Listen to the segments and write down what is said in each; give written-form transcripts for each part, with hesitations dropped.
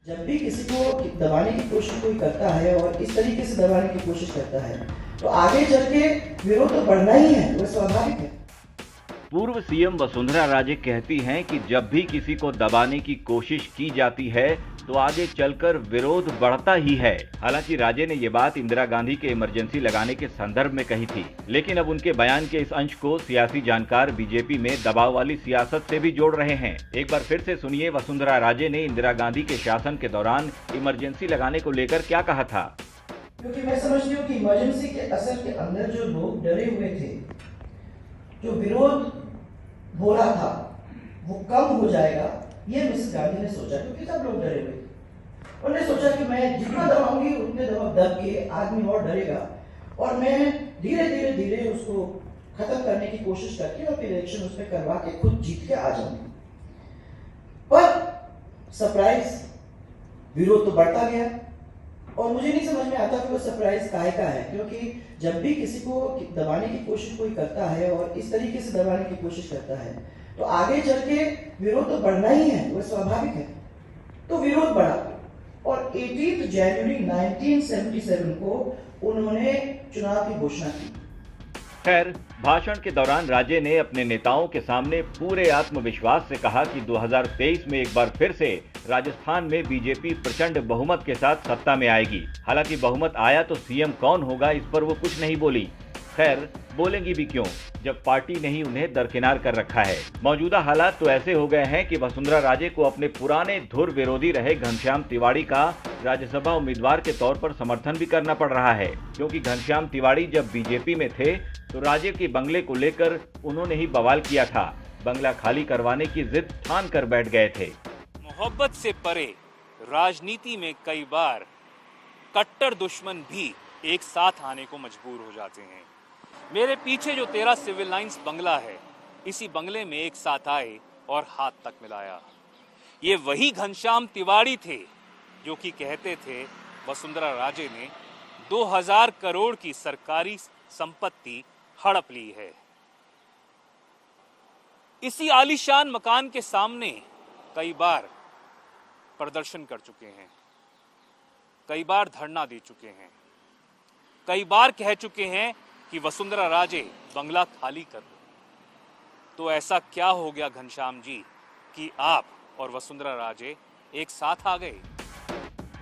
जब भी किसी को दबाने की कोशिश कोई करता है और इस तरीके से दबाने की कोशिश करता है तो आगे चल के विरोध तो बढ़ना ही है, वो स्वाभाविक है। पूर्व सीएम वसुंधरा राजे कहती हैं कि जब भी किसी को दबाने की कोशिश की जाती है तो आगे चलकर विरोध बढ़ता ही है। हालांकि राजे ने ये बात इंदिरा गांधी के इमरजेंसी लगाने के संदर्भ में कही थी, लेकिन अब उनके बयान के इस अंश को सियासी जानकार बीजेपी में दबाव वाली सियासत से भी जोड़ रहे हैं। एक बार फिर से सुनिए वसुंधरा राजे ने इंदिरा गांधी के शासन के दौरान इमरजेंसी लगाने को लेकर क्या कहा था। क्योंकि मैं समझती हूँ कि इमरजेंसी के असर के अंदर जो लोग डरे हुए थे, जो विरोध हो रहा था, वो कम हो जाएगा, ये मिसेस गांधी ने सोचा। क्योंकि सब लोग डरे हुए थे, उन्होंने सोचा कि मैं जितना दबाऊंगी उतने दब के आदमी और डरेगा और मैं धीरे धीरे धीरे उसको खत्म करने की कोशिश करके और फिर इलेक्शन उसमें करवा के खुद जीत के आ जाऊंगी। पर सरप्राइज, विरोध तो बढ़ता गया और मुझे नहीं समझ में आता कि वो सरप्राइज काहे का है। क्योंकि जब भी किसी को दबाने की कोशिश कोई करता है और इस तरीके से दबाने की कोशिश करता है तो आगे चल के विरोध तो बढ़ना ही है, वो स्वाभाविक है। तो विरोध बढ़ा और 18 जनवरी 1977 को उन्होंने चुनाव की घोषणा की। खैर, भाषण के दौरान राजे ने अपने नेताओं के सामने पूरे आत्मविश्वास से कहा कि 2023 में एक बार फिर से राजस्थान में बीजेपी प्रचंड बहुमत के साथ सत्ता में आएगी। हालांकि बहुमत आया तो सीएम कौन होगा, इस पर वो कुछ नहीं बोली। खैर, बोलेंगी भी क्यों जब पार्टी ने ही उन्हें दरकिनार कर रखा है। मौजूदा हालात तो ऐसे हो गए हैं कि वसुंधरा राजे को अपने पुराने धुर विरोधी रहे घनश्याम तिवाड़ी का राज्यसभा उम्मीदवार के तौर पर समर्थन भी करना पड़ रहा है, क्योंकि घनश्याम तिवाड़ी जब बीजेपी में थे तो राजे के बंगले को लेकर उन्होंने ही बवाल किया था। बंगला खाली करवाने की जिद ठान कर बैठ गए थे। मोहब्बत से परे राजनीति में कई बार कट्टर दुश्मन भी एक साथ आने को मजबूर हो जाते हैं। मेरे पीछे जो 13 सिविल लाइंस बंगला है, इसी बंगले में एक साथ आए और हाथ तक मिलाया। ये वही घनश्याम तिवाड़ी थे जो कि कहते थे वसुंधरा राजे ने 2000 करोड़ की सरकारी संपत्ति हड़प ली है। इसी आलीशान मकान के सामने कई बार प्रदर्शन कर चुके हैं, कई बार धरना दे चुके हैं, कई बार कह चुके हैं कि वसुंधरा राजे बंगला खाली कर दो। तो ऐसा क्या हो गया घनश्याम जी कि आप और वसुंधरा राजे एक साथ आ गए?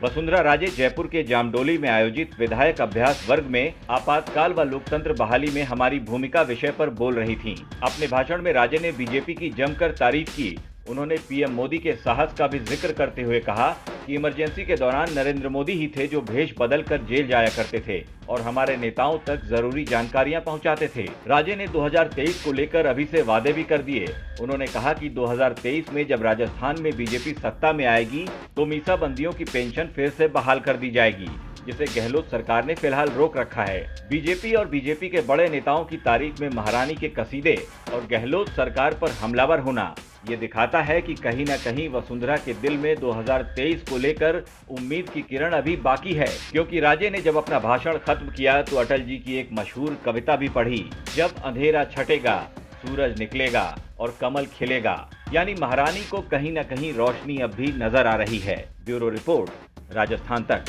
वसुंधरा राजे जयपुर के जामडोली में आयोजित विधायक अभ्यास वर्ग में आपातकाल व लोकतंत्र बहाली में हमारी भूमिका विषय पर बोल रही थीं। अपने भाषण में राजे ने बीजेपी की जमकर तारीफ की। उन्होंने पीएम मोदी के साहस का भी जिक्र करते हुए कहा कि इमरजेंसी के दौरान नरेंद्र मोदी ही थे जो भेष बदल कर जेल जाया करते थे और हमारे नेताओं तक जरूरी जानकारियां पहुंचाते थे। राजे ने 2023 को लेकर अभी से वादे भी कर दिए। उन्होंने कहा कि 2023 में जब राजस्थान में बीजेपी सत्ता में आएगी तो मीसाबंदियों की पेंशन फिर से बहाल कर दी जाएगी, जिसे गहलोत सरकार ने फिलहाल रोक रखा है। बीजेपी और बीजेपी के बड़े नेताओं की तारीफ में महारानी के कसीदे और गहलोत सरकार पर हमलावर होना ये दिखाता है कि कहीं न कहीं वसुंधरा के दिल में 2023 को लेकर उम्मीद की किरण अभी बाकी है। क्योंकि राजे ने जब अपना भाषण खत्म किया तो अटल जी की एक मशहूर कविता भी पढ़ी, जब अंधेरा छटेगा सूरज निकलेगा और कमल खिलेगा। यानी महारानी को कहीं न कहीं रोशनी अब भी नजर आ रही है। ब्यूरो रिपोर्ट, राजस्थान तक।